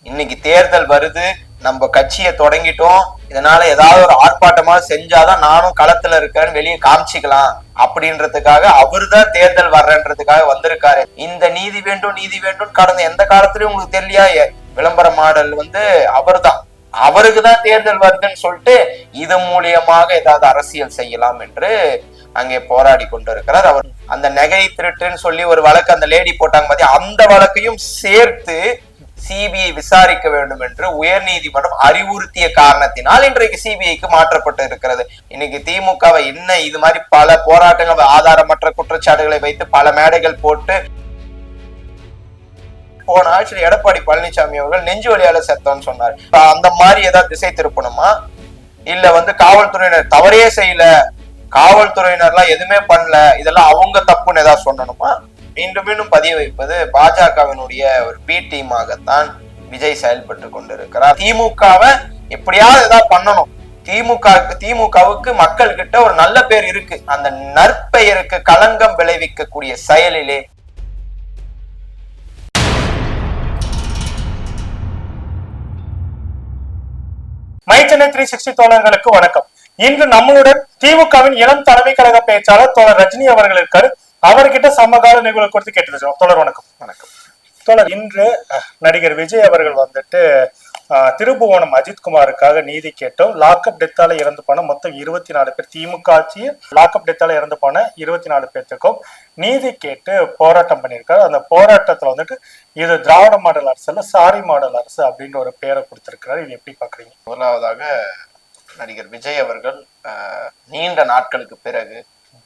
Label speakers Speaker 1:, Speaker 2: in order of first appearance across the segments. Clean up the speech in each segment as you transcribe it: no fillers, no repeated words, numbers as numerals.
Speaker 1: இன்னைக்கு தேர்தல் வருது, நம்ம கட்சியை தொடங்கிட்டோம், இதனால ஏதாவது ஒரு ஆர்ப்பாட்டமா செஞ்சாதான் நானும் களத்துல இருக்கேன்னு வெளியே காமிச்சிக்கலாம் அப்படின்றதுக்காக அவருதான் தேர்தல் வர்றன்றதுக்காக வந்திருக்காரு. இந்த நீதி வேண்டும் நீதி வேண்டும் கடந்த எந்த காலத்திலயும் உங்களுக்கு தெரியலையா? விளம்பர மாடல் அவர்தான். அவருக்குதான் தேர்தல் வருதுன்னு சொல்லிட்டு இது மூலியமாக ஏதாவது அரசியல் செய்யலாம் என்று அங்கே போராடி கொண்டிருக்கிறார். அவர் அந்த நகை திருட்டுன்னு சொல்லி ஒரு வழக்கு அந்த லேடி போட்டாங்க பாத்தி, அந்த வழக்கையும் சேர்த்து சிபிஐ விசாரிக்க வேண்டும் என்று உயர் நீதிமன்றம் அறிவுறுத்திய காரணத்தினால் இன்றைக்கு சிபிஐக்கு மாற்றப்பட்டு இருக்கிறது. இன்னைக்கு திமுகவை என்ன இது மாதிரி பல போராட்டங்கள், ஆதாரமற்ற குற்றச்சாட்டுகளை வைத்து பல மேடைகள் போட்டு போன ஆட்சியில் எடப்பாடி பழனிசாமி அவர்கள் நெஞ்சு வலியால செத்தோன்னு சொன்னார். அந்த மாதிரி ஏதாவது திசை திருப்பணுமா? இல்ல காவல்துறையினர் தவறே செய்யல, காவல்துறையினர்லாம் எதுவுமே பண்ணல, இதெல்லாம் அவங்க தப்புன்னு ஏதாவது சொல்லணுமா? மீண்டும் மீண்டும் பதிய வைப்பது பாஜகவினுடைய ஒரு பி டீமாகத்தான் விஜய் செயல்பட்டு கொண்டிருக்கிறார். திமுகவை எப்படியாவது ஏதாவது பண்ணணும். திமுகவுக்கு மக்கள் கிட்ட ஒரு நல்ல பேர் இருக்கு. அந்த நற்பெயருக்கு களங்கம் விளைவிக்கக்கூடிய செயலிலே
Speaker 2: மைச்சென்னை 360 தோழர்களுக்கு வணக்கம். இன்று நம்மளுடன் திமுகவின் இளம் தலைமை கழக பேச்சாளர் தோழர் ரஜினி அவர்கள் இருக்காரு. அவர்கிட்ட சமகால நிகழ்வு குறித்து கேட்டு தோழர் வணக்கம்.
Speaker 1: வணக்கம்
Speaker 2: தோழர், இன்று நடிகர் விஜய் அவர்கள் திருபுவனம் அஜித்குமாருக்காக நீதி கேட்டோம். லாக்அப் டெத்தால இறந்து போன மொத்தம் 24 பேர், திமுக ஆட்சி லாக்அப் டெத்தால இறந்து போன 24 பேர்த்துக்கும் நீதி கேட்டு போராட்டம் பண்ணியிருக்காரு. அந்த போராட்டத்துல இது திராவிட மாடல் அரசு இல்ல, சாரி மாடல் அரசு அப்படின்ற ஒரு பேரை கொடுத்திருக்கிறாரு. இது எப்படி பாக்குறீங்க?
Speaker 1: முதலாவதாக நடிகர் விஜய் அவர்கள் நீண்ட நாட்களுக்கு பிறகு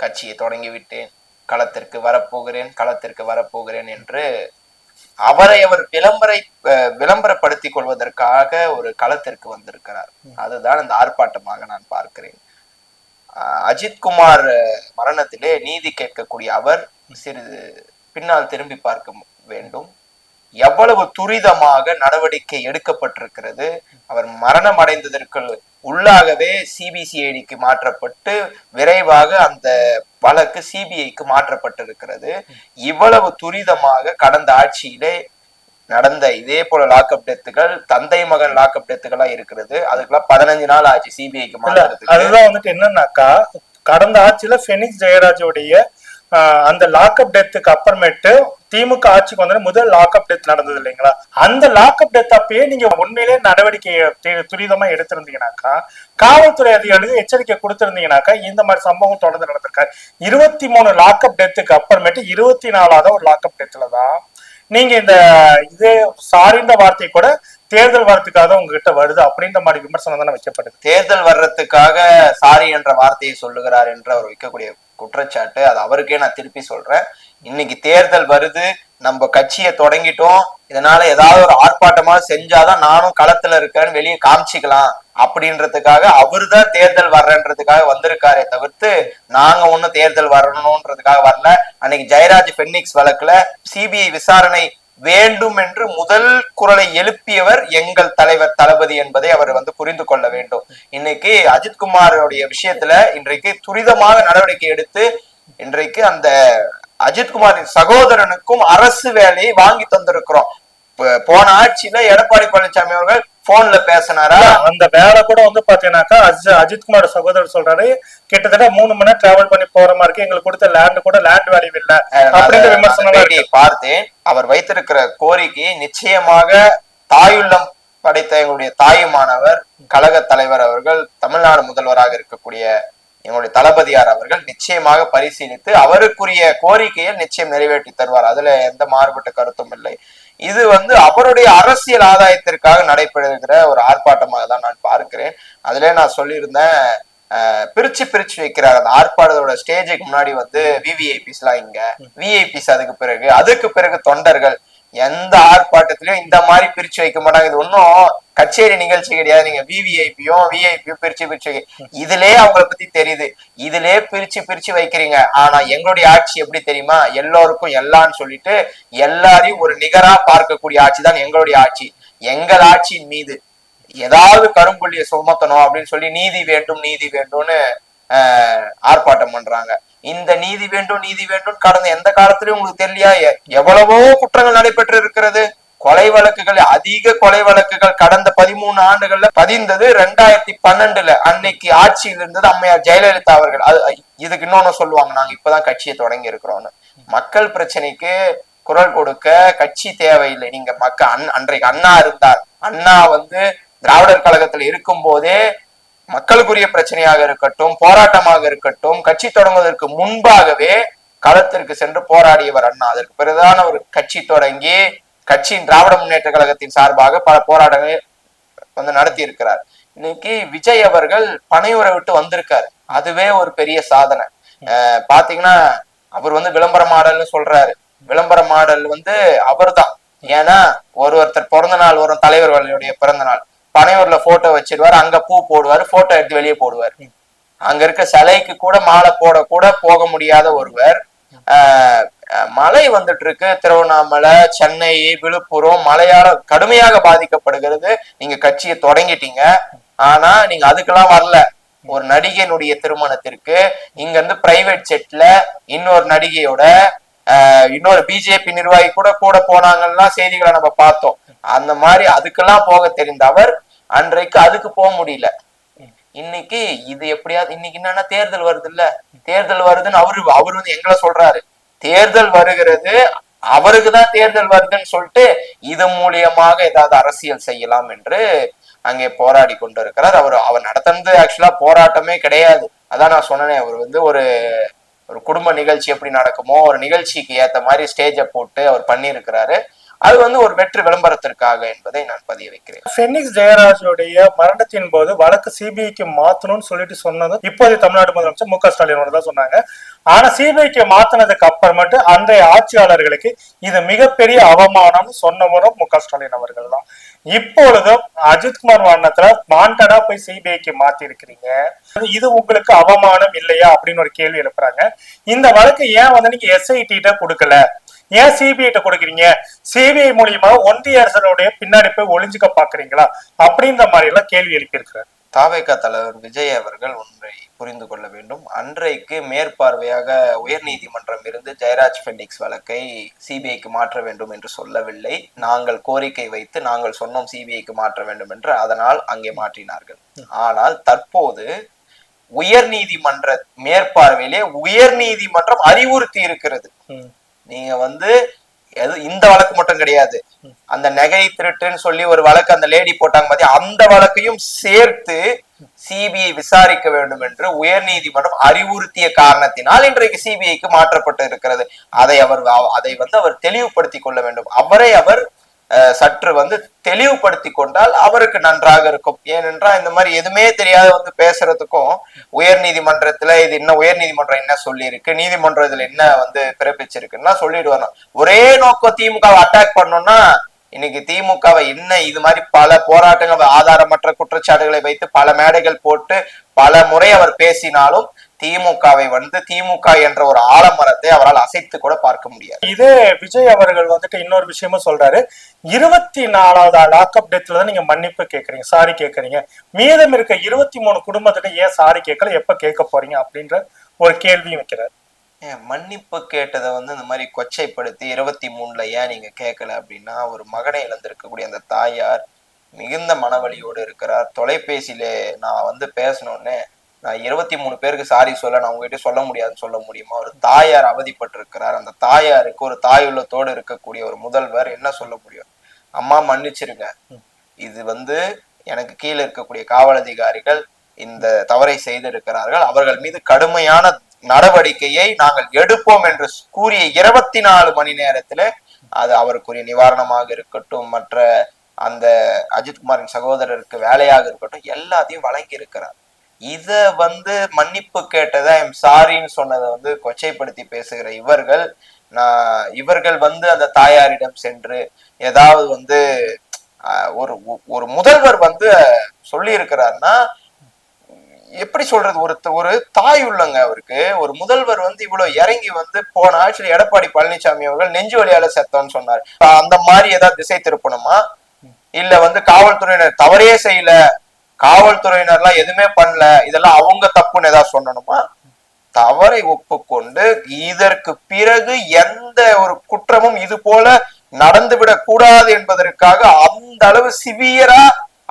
Speaker 1: கட்சியை தொடங்கிவிட்டேன், களத்திற்கு வரப்போகிறேன் என்று அவரை அவர் விளம்பரப்படுத்திக் கொள்வதற்காக ஒரு களத்திற்கு வந்திருக்கிறார். அதுதான் அந்த ஆர்ப்பாட்டமாக நான் பார்க்கிறேன். அஜித்குமார் மரணத்திலே நீதி கேட்கக்கூடிய அவர் சிறிது பின்னால் திரும்பி பார்க்க வேண்டும். எவ்வளவு துரிதமாக நடவடிக்கை எடுக்கப்பட்டிருக்கிறது. அவர் மரணம் அடைந்ததற்கு உள்ளாகவே சிபிசிஐடிக்கு மாற்றப்பட்டு விரைவாக அந்த வழக்கு சிபிஐக்கு மாற்றப்பட்டிருக்கிறது. இவ்வளவு துரிதமாக கடந்த ஆட்சியிலே நடந்த இதே போல லாக்அப் டெத்துகள், தந்தை மகன் லாக்அப் டெத்துகளா இருக்கிறது. அதுக்கெல்லாம் 15 நாள் ஆச்சு சிபிஐக்கு மாற்றத்துக்கு.
Speaker 2: அதுதான் என்னன்னாக்கா, கடந்த ஆட்சியில பெனிக்ஸ் ஜெயராஜோடைய அந்த லாக்அப் டெத்துக்கு அப்புறமேட்டு திமுக ஆட்சிக்கு முதல் லாக்அப் டெத் நடந்தது இல்லைங்களா? அந்த லாக்அப் டெத் அப்பயே நீங்க உண்மையிலே நடவடிக்கை துரிதமா எடுத்திருந்தீங்கன்னாக்கா, காவல்துறை அதிகாரிகளுக்கு எச்சரிக்கை கொடுத்திருந்தீங்கன்னாக்கா இந்த மாதிரி சம்பவம் தொடர்ந்து நடந்திருக்காரு. 23 லாக்அப் டெத்துக்கு அப்புறமேட்டு 24வது ஒரு லாக்அப் டெத்லதான் நீங்க இதே சாரின்ற வார்த்தை கூட தேர்தல் வர்றதுக்காக உங்ககிட்ட வருது அப்படின்ற மாதிரி விமர்சனம் தானே வைக்கப்படுது.
Speaker 1: தேர்தல் வர்றதுக்காக சாரி என்ற வார்த்தையை சொல்லுகிறார் என்று அவர் வைக்கக்கூடிய குற்றச்சாட்டு, அது அவருக்கே நான் திருப்பி சொல்றேன். இன்னைக்கு தேர்தல் வருது, நம்ம கட்சியை தொடங்கிட்டோம், இதனால ஏதாவது ஒரு ஆர்ப்பாட்டமா செஞ்சாதான் நானும் களத்துல இருக்கேன்னு வெளியே காமிச்சிக்கலாம் அப்படின்றதுக்காக அவருதான் தேர்தல் வர்றன்றதுக்காக வந்திருக்காரே தவிர்த்து நாங்க ஒண்ணும் தேர்தல் வரணும்ன்றதுக்காக வரல. அன்னைக்கு ஜெயராஜ் பென்னிக்ஸ் வழக்குல சிபிஐ விசாரணை வேண்டும் என்று முதல் குரலை எழுப்பியவர் எங்கள் தலைவர் தளபதி என்பதை அவர் புரிந்து கொள்ள வேண்டும். இன்னைக்கு அஜித்குமாரோடைய விஷயத்துல இன்றைக்கு துரிதமாக நடவடிக்கை எடுத்து இன்றைக்கு அந்த அஜித்குமாரின் சகோதரனுக்கும் அரசு வேலையை வாங்கி தந்திருக்கிறோம். போன ஆட்சியில எடப்பாடி பழனிசாமி அவர்கள் போன்ல பேசினாரா?
Speaker 2: அந்த வேலை கூட பாத்தீங்கன்னாக்கா அஜித்குமார் சகோதரர் சொல்றாரு, கிட்டத்தட்ட 3 மணி நேரம் டிராவல் பண்ணி போற மாதிரி இருக்கு, எங்களுக்கு கொடுத்த லேண்ட் கூட லேண்ட் வேல்யூ இல்ல அப்படின்ற விமர்சனம்
Speaker 1: பார்த்தேன். அவர் வைத்திருக்கிற கோரிக்கை நிச்சயமாக தாயுள்ளம் படைத்த எங்களுடைய தாயுமானவர் கழக தலைவர் அவர்கள், தமிழ்நாடு முதல்வராக இருக்கக்கூடிய எங்களுடைய தளபதியார் அவர்கள் நிச்சயமாக பரிசீலித்து அவருக்குரிய கோரிக்கையை நிச்சயம் நிறைவேற்றி தருவார். அதுல எந்த மாறுபட்ட கருத்தும் இல்லை. இது அவருடைய அரசியல் ஆதாயத்திற்காக நடைபெறுகிற ஒரு ஆர்ப்பாட்டமாக தான் நான் பார்க்கிறேன். அதுல நான் சொல்லியிருந்தேன், பிரிச்சு வைக்கிறார். அந்த ஆர்ப்பாட்டத்தோட ஸ்டேஜுக்கு முன்னாடி விவிஐபிஸ் எல்லாம் இங்க, விஐபிஸ் அதுக்கு பிறகு தொண்டர்கள். எந்த ஆர்ப்பாட்டத்திலயும் இந்த மாதிரி பிரிச்சு வைக்க மாட்டாங்க. இது ஒன்னும் கச்சேரி நிகழ்ச்சி கிடையாது. நீங்க விஐபியும் பிரிச்சு இதுலயே அவங்களை பத்தி தெரியுது. இதுலயே பிரிச்சு வைக்கிறீங்க. ஆனா எங்களுடைய ஆட்சி எப்படி தெரியுமா? எல்லோருக்கும் எல்லான்னு சொல்லிட்டு எல்லாரையும் ஒரு நிகரா பார்க்கக்கூடிய ஆட்சி தான் எங்களுடைய ஆட்சி. எங்கள் ஆட்சியின் மீது ஏதாவது கரும்புள்ளிய சுமத்தணும் அப்படின்னு சொல்லி நீதி வேண்டும்னு ஆர்ப்பாட்டம் பண்றாங்க. இந்த நீதி வேண்டும் கடந்த எந்த காலத்திலயும் உங்களுக்கு தெரியலையா? எவ்வளவோ குற்றங்கள் நடைபெற்று இருக்கிறது. கொலை வழக்குகள், அதிக கொலை வழக்குகள் கடந்த 13 ஆண்டுகள்ல பதிந்தது 2012. அன்னைக்கு ஆட்சியில் இருந்தது அம்மையார் ஜெயலலிதா அவர்கள். இதுக்கு இன்னொன்னு சொல்லுவாங்க, நாங்க இப்பதான் கட்சியை தொடங்கி இருக்கிறோம்னு. மக்கள் பிரச்சனைக்கு குரல் கொடுக்க கட்சி தேவையில்லை. நீங்க அன்றைக்கு அண்ணா இருந்தார். அண்ணா திராவிடர் கழகத்தில் இருக்கும் போதே மக்களுக்குரிய பிரச்சனையாக இருக்கட்டும், போராட்டமாக இருக்கட்டும், கட்சி தொடங்குவதற்கு முன்பாகவே களத்திற்கு சென்று போராடியவர் அண்ணா. அதற்கு பிறகுதான் ஒரு கட்சி தொடங்கி கட்சியின் திராவிட முன்னேற்ற கழகத்தின் சார்பாக பல போராட்டங்களை நடத்தி இருக்கிறார். இன்னைக்கு விஜய் அவர்கள் பனையூரை விட்டு வந்திருக்காரு. அதுவே ஒரு பெரிய சாதனை. பாத்தீங்கன்னா அவர் விளம்பர மாடல்னு சொல்றாரு. விளம்பர மாடல் அவர் தான். ஏன்னா ஒருத்தர் பிறந்த நாள் வரும், தலைவர்களுடைய பிறந்த நாள், பனையூர்ல போட்டோ வச்சிருவாரு, அங்க பூ போடுவாரு, போட்டோ எடுத்து வெளியே போடுவார். அங்க இருக்க சிலைக்கு கூட மாலை போட கூட போக முடியாத ஒருவர். மழை வந்துட்டு இருக்கு, திருவண்ணாமலை, சென்னை, விழுப்புரம் மழையால கடுமையாக பாதிக்கப்படுகிறது. நீங்க கட்சியை தொடங்கிட்டீங்க, ஆனா நீங்க அதுக்கெல்லாம் வரல. ஒரு நடிகையினுடைய திருமணத்திற்கு இங்க பிரைவேட் செட்ல இன்னொரு நடிகையோட இன்னொரு பிஜேபி நிர்வாகி கூட போனாங்கன்னா செய்திகளை நம்ம பார்த்தோம். அந்த மாதிரி அதுக்கெல்லாம் போக தெரிந்த அவர் அன்றைக்கு அதுக்கு போக முடியல. இன்னைக்கு இது எப்படியாவது, இன்னைக்கு என்னன்னா தேர்தல் வருது இல்ல, தேர்தல் வருதுன்னு அவரு எங்களை சொல்றாரு. தேர்தல் வருகிறது, அவருக்குதான் தேர்தல் வருதுன்னு சொல்லிட்டு இது மூலியமாக ஏதாவது அரசியல் செய்யலாம் என்று அங்கே போராடி கொண்டு இருக்கிறார். அவர் நடத்துனது ஆக்சுவலா போராட்டமே கிடையாது. அதான் நான் சொன்னேன், அவர் ஒரு குடும்ப நிகழ்ச்சி எப்படி நடக்குமோ ஒரு நிகழ்ச்சிக்கு ஏத்த மாதிரி ஸ்டேஜை போட்டு அவர் பண்ணியிருக்கிறாரு. அது ஒரு வெற்றி விளம்பரத்திற்காக என்பதை நான் பதிய வைக்கிறேன்.
Speaker 2: ஃபெனிக்ஸ் ஜெயராஜுடைய மரணத்தின் போது வழக்கு சிபிஐக்கு மாத்தணும்னு சொல்லிட்டு சொன்னது இப்போதைய தமிழ்நாடு முதலமைச்சர் மு க ஸ்டாலின் தான் சொன்னாங்க. ஆனா சிபிஐக்கு மாத்தினதுக்கு அப்புறமேட்டு அன்றைய ஆட்சியாளர்களுக்கு இது மிகப்பெரிய அவமானம்னு சொன்னவரும் மு க ஸ்டாலின் அவர்கள் தான். இப்பொழுதும் அஜித்குமார் மரணத்துல வாண்டடா போய் சிபிஐக்கு மாத்தி இருக்கிறீங்க, இது உங்களுக்கு அவமானம் இல்லையா அப்படின்னு ஒரு கேள்வி எழுப்புறாங்க. இந்த வழக்கு ஏன் நீங்க எஸ்ஐடி கொடுக்கல, ஏன் சிபிஐ கொடுக்குறீங்க, சிபிஐ மூலியமா ஒன்றிய அரசனுடைய பின்னாடி போய் ஒளிஞ்சுக்க பாக்குறீங்களா அப்படின்ற மாதிரி எல்லாம் கேள்வி எழுப்பியிருக்கிறார்.
Speaker 1: தாவேகா தலைவர் விஜய் அவர்கள் ஒன்றை புரிந்து கொள்ள வேண்டும். அன்றைக்கு மேற்பார்வையாக உயர் நீதிமன்றம் இருந்து ஜெயராஜ் ஃபெனிக்ஸ் வழக்கை சிபிஐக்கு மாற்ற வேண்டும் என்று சொல்லவில்லை. நாங்கள் கோரிக்கை வைத்து நாங்கள் சொன்னோம் சிபிஐக்கு மாற்ற வேண்டும் என்று, அதனால் அங்கே மாற்றினார்கள். ஆனால் தற்போது உயர் நீதிமன்ற மேற்பார்வையிலே உயர் நீதிமன்றம் அறிவுறுத்தி இருக்கிறது. நீங்க இந்த வழக்கு மட்டும் கிடையாது, அந்த நகை திருட்டுன்னு சொல்லி ஒரு வழக்கு அந்த லேடி போட்டாங்க பாத்தி, அந்த வழக்கையும் சேர்த்து சிபிஐ விசாரிக்க வேண்டும் என்று உயர் நீதிமன்றம் அறிவுறுத்திய காரணத்தினால் இன்றைக்கு சிபிஐக்கு மாற்றப்பட்டு இருக்கிறது. அதை அவர் தெளிவுபடுத்தி கொள்ள வேண்டும். அவர் சற்று தெளிவுபடுத்தி கொண்டால் அவருக்கு நன்றாக இருக்கும். ஏனென்றால் இந்த மாதிரி எதுவுமே தெரியாத பேசுறதுக்கும் உயர் நீதிமன்றத்துல இது என்ன, உயர் நீதிமன்றம் என்ன சொல்லி இருக்கு, நீதிமன்றம் இதுல என்ன பிறப்பிச்சிருக்குன்னா சொல்லிடுவாங்க. ஒரே நோக்கம் திமுகவை அட்டாக் பண்ணோம்னா, இன்னைக்கு திமுகவை என்ன இது மாதிரி பல போராட்டங்கள், ஆதாரமற்ற குற்றச்சாட்டுகளை வைத்து பல மேடைகள் போட்டு பல முறை அவர் பேசினாலும் திமுகவை திமுக என்ற ஒரு ஆலமரத்தை அவரால் அசைத்து கூட பார்க்க முடியாது.
Speaker 2: இதே விஜய் அவர்கள் இன்னொரு விஷயமும் சொல்றாரு, 24வது லாக்அப் டெத்ல தான் நீங்க மன்னிப்பு கேக்குறீங்க, சாரி கேக்குறீங்க, மீதம் இருக்க 23 குடும்பத்துக்கு ஏன் சாரி கேட்கல, எப்ப கேட்க போறீங்க அப்படின்ற ஒரு கேள்வியும் வைக்கிறார்.
Speaker 1: மன்னிப்பு கேட்டதை இந்த மாதிரி கொச்சைப்படுத்தி 23ல ஏன் நீங்க கேட்கல அப்படின்னா, ஒரு மகனை இழந்திருக்கக்கூடிய அந்த தாயார் மிகுந்த மனவலியோடு இருக்கிறார். தொலைபேசியில நான் பேசணும்னு நான் 23 பேருக்கு சாரி சொல்ல நான் உங்ககிட்ட சொல்ல முடியாதுன்னு சொல்ல முடியுமா? ஒரு தாயார் அவதிப்பட்டு இருக்கிறார். அந்த தாயாருக்கு ஒரு தாயுள்ளத்தோடு இருக்கக்கூடிய ஒரு முதல்வர் என்ன சொல்ல முடியும்? அம்மா மன்னிச்சிருங்க, இது எனக்கு கீழே இருக்கக்கூடிய காவல் அதிகாரிகள் இந்த தவறை செய்திருக்கிறார்கள், அவர்கள் மீது கடுமையான நடவடிக்கையை நாங்கள் எடுப்போம் என்று கூறிய 24 மணி நேரத்துல அது அவருக்குரிய நிவாரணமாக இருக்கட்டும், மற்ற அந்த அஜித்குமாரின் சகோதரருக்கு வேலையாக இருக்கட்டும், எல்லாத்தையும் வழங்கி இருக்கிறார். இத மன்னிப்பு கேட்டதை சாரின்னு சொன்னதை கொச்சைப்படுத்தி பேசுகிற இவர்கள் அந்த தாயாரிடம் சென்று ஏதாவது ஒரு முதல்வர் சொல்லி இருக்கிறார்னா எப்படி சொல்றது, ஒரு தாய் உள்ளங்க அவருக்கு. ஒரு முதல்வர் இவ்வளவு இறங்கி போன ஆட்சியில் எடப்பாடி பழனிசாமி அவர்கள் நெஞ்சு வலியால செத்தோன்னு சொன்னார். அந்த மாதிரி ஏதாவது திசை திருப்பணுமா? இல்ல காவல்துறையினர் தவறே செய்யல, காவல்துறையினர்லாம் எதுவுமே பண்ணல, இதெல்லாம் அவங்க தப்புன்னு ஏதாவது சொல்லணுமா? தவறை ஒப்புக்கொண்டு இதற்கு பிறகு எந்த ஒரு குற்றமும் இது போல நடந்துவிடக் கூடாது என்பதற்காக அந்த அளவு சிவியரா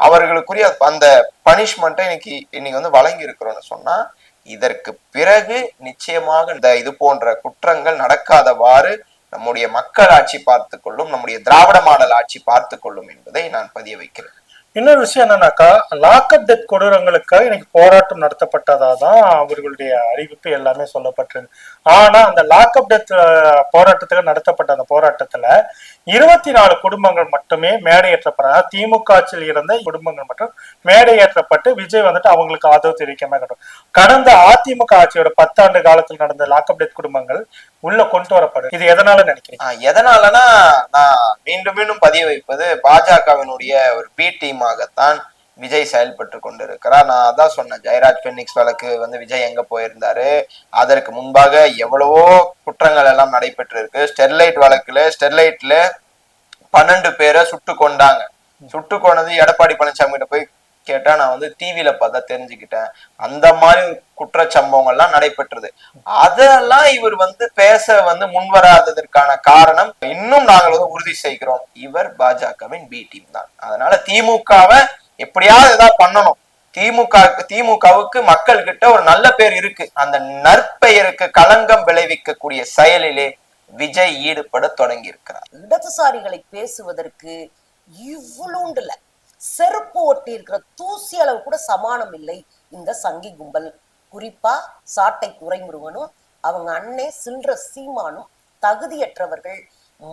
Speaker 1: அவர்களுக்குரிய அந்த பனிஷ்மெண்ட்டை இன்னைக்கு வந்து வழங்கி இருக்கிறோம்னு சொன்னா, இதற்கு பிறகு நிச்சயமாக இந்த இது போன்ற குற்றங்கள் நடக்காதவாறு நம்முடைய மக்கள் ஆட்சி பார்த்து கொள்ளும், நம்முடைய திராவிட மாடல் ஆட்சி பார்த்து கொள்ளும் என்பதை நான் பதிய வைக்கிறேன்.
Speaker 2: இன்னொரு விஷயம் என்னன்னாக்கா, லாக்அப் டெத் கொடூரங்களுக்காக இன்னைக்கு போராட்டம் நடத்தப்பட்டதாதான் அவர்களுடைய அறிவிப்பு எல்லாமே சொல்லப்பட்டிருக்கு. ஆனா அந்த லாக்அப் டெத் போராட்டத்துக்கு நடத்தப்பட்ட அந்த போராட்டத்துல 24 குடும்பங்கள் மட்டுமே மேடையேற்றப்பட, திமுக ஆட்சியில் இருந்த குடும்பங்கள் மட்டும் மேடையேற்றப்பட்டு விஜய் வந்துட்டு அவங்களுக்கு ஆதரவு தெரிவிக்காம கடந்த அதிமுக ஆட்சியோட 10 ஆண்டு காலத்தில் நடந்த லாக்அப் டெத் குடும்பங்கள் உள்ள கொண்டு வரப்படும். இது எதனால நினைக்கிறீங்க?
Speaker 1: எதனாலனா, நான் மீண்டும் மீண்டும் பதிய வைப்பது பாஜகவினுடைய ஒரு பி டீமாகத்தான் விஜய் செயல்பட்டு கொண்டிருக்கிறார். நான் அதான் சொன்னேன், ஜெயராஜ் பென்னிக்ஸ் வழக்கு வந்து விஜய் எங்க போயிருந்தாரு, அதற்கு முன்பாக எவ்வளவோ குற்றங்கள் எல்லாம் நடைபெற்று இருக்கு. ஸ்டெர்லைட் வழக்குல ஸ்டெர்லைட்ல 12 பேரை சுட்டு கொண்டாங்க. சுட்டு கொண்டது எடப்பாடி பழனிசாமி கிட்ட போய் கேட்டா நான் வந்து டிவியில பார்த்தா தெரிஞ்சுக்கிட்டேன். அந்த மாதிரி குற்றச்சம்பவங்கள்லாம் நடைபெற்றது. அதெல்லாம் இவர் வந்து பேச வந்து முன்வராததற்கான காரணம் இன்னும் நாங்கள் வந்து உறுதி செய்கிறோம், இவர் பாஜகவின் பி டீம் தான். அதனால திமுகவை எப்படியாவது ஏதாவது பண்ணணும். திமுகவுக்கு மக்கள் கிட்ட ஒரு நல்ல பேர் இருக்கு. அந்த நற்பெயருக்கு களங்கம் விளைவிக்கக்கூடிய செயலிலே விஜய் ஈடுபட தொடங்கி இருக்கிறார்.
Speaker 3: இடதுசாரிகளை பேசுவதற்கு இவ்வளோண்டுல செருப்பு ஒட்டி இருக்கிற தூசி அளவு கூட சமானம் இல்லை இந்த சங்கி கும்பல். குறிப்பா சாட்டை துரைமுருகனும் அவங்க அண்ணே சில்ற சீமானும் தகுதியற்றவர்கள்.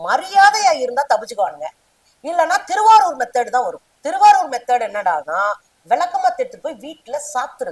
Speaker 3: மரியாதையா இருந்தா தப்பிச்சுக்குவானுங்க, இல்லைன்னா திருவாரூர் மெத்தேடு தான் வரும். திருவாரூர் மெத்தேடு என்னடானா விளக்கமா எடுத்துட்டு போய் வீட்டுல சாத்துறது.